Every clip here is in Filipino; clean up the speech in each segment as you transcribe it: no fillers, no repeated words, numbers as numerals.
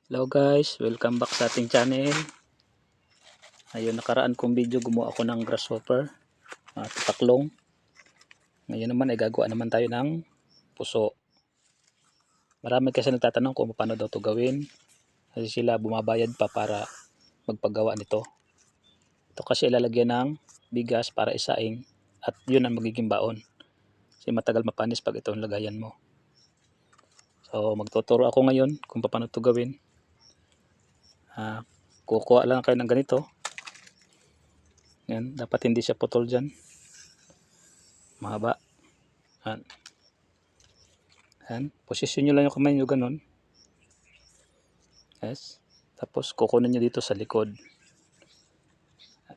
Hello guys, welcome back sa ating channel. Ayun, nakaraan kong video gumawa ako ng grasshopper, taklong. Ngayon naman ay gagawa naman tayo ng puso. Marami kasi nagtatanong kung paano daw to gawin. Kasi sila bumabayad pa para magpagawa nito. Ito kasi ilalagyan ng bigas para isaing at yun ang magiging baon. Kasi matagal mapanis pag ito ang lagayan mo. So magtuturo ako ngayon kung paano to gawin. Kukuha lang kayo ng ganito. Yan, dapat hindi siya putol dyan. Mahaba. Yan. Posisyon nyo lang yung kamay nyo ganun. Yes. Tapos kukunin nyo dito sa likod.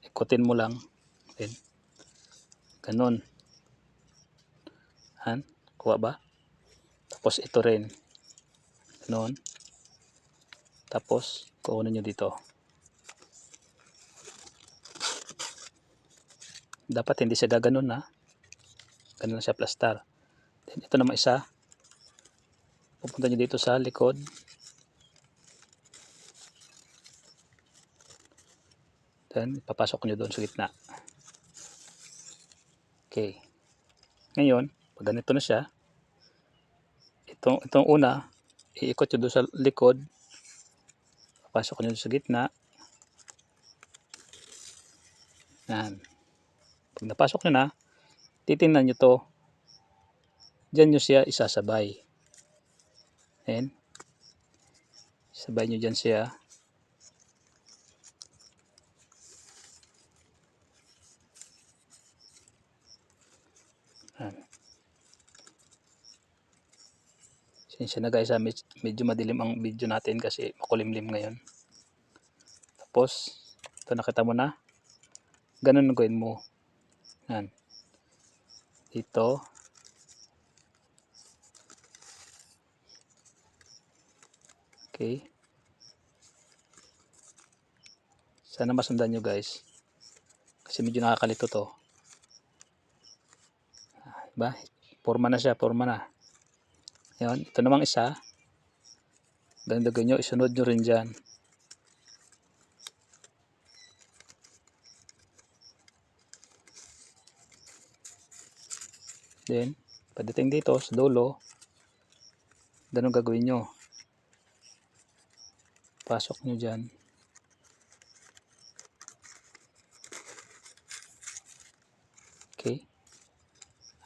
Ikutin mo lang. Then, ganun. Yan. Kuha ba? Tapos ito rin. Ganun. Tapos kukunin nyo dito. Dapat hindi siya gaganon ha. Ganun siya plastar. Then ito naman isa. Pupunta nyo dito sa likod. Then papasok nyo doon sa gitna. Okay. Ngayon, pag ganito na siya, itong una, iikot nyo doon sa likod. Papasok nyo doon sa gitna. Yan. Pag napasok nyo na, titingnan nyo to. Diyan nyo siya isasabay. Ayan. Sabay nyo dyan siya. Ayan. Sinsya na guys, medyo madilim ang video natin kasi makulimlim ngayon. Tapos, ito nakita mo na. Ganun gawin mo. Ayan. Dito. Okay. Sana masundan nyo guys. Kasi medyo nakakalito to. Diba? Forma na siya, forma na. Ayan. Ito namang isa. Ganun gawin nyo, isunod nyo rin dyan. Then, pagdating dito sa dulo, ganun gagawin nyo. Pasok nyo dyan. Okay.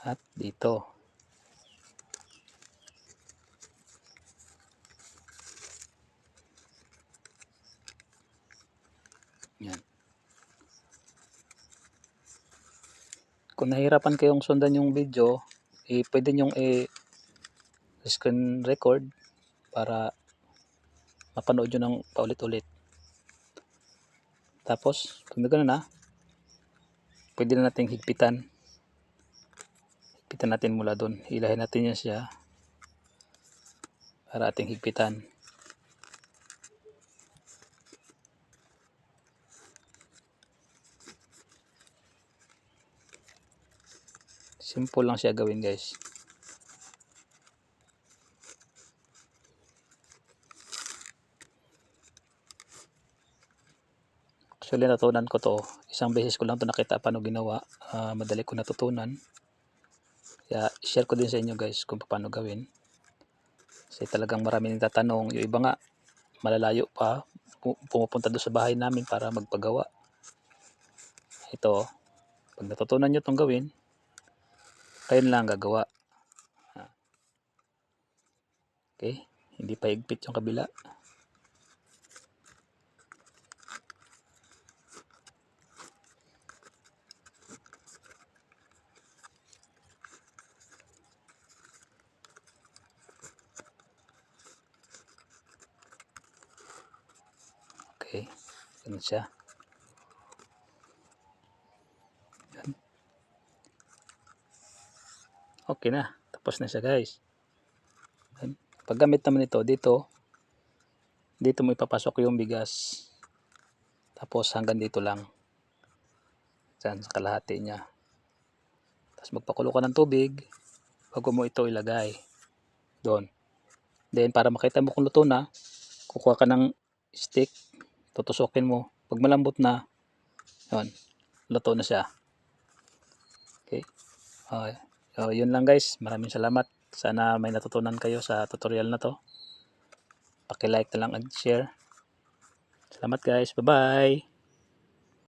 At dito. Yan. Kung nahirapan kayong sundan yung video, pwede nyong screen record para mapanood nyo ng paulit-ulit. Tapos, kung gano'n na, pwede na natin higpitan. Higpitan natin mula doon. Hilahin natin yan siya para ating higpitan. Simple lang siya gawin guys. Actually natutunan ko to. Isang beses ko lang to nakita paano ginawa. Madali ko natutunan. Kaya share ko din sa inyo guys kung paano gawin. Kasi talagang maraming nagtatanong. Yung iba nga malalayo pa. Pumupunta doon sa bahay namin para magpagawa. Ito, pag natutunan nyo itong gawin, kayo lang gagawa. Okay, hindi pa higpit yung kabila. Okay, ganun siya. Yan. Okay na, tapos na siya guys. Yan. Paggamit naman ito, dito mo ipapasok yung bigas. Tapos hanggang dito lang. Diyan sa kalahati niya. Tapos magpakulo ka ng tubig bago mo ito ilagay doon. Then para makita mo kung luto na, kukuha ka ng stick, tutusukin mo. Pag malambot na, yun, luto na siya. Okay. So, yun lang guys. Maraming salamat. Sana may natutunan kayo sa tutorial na to. Paki-like na lang and share. Salamat guys. Bye-bye.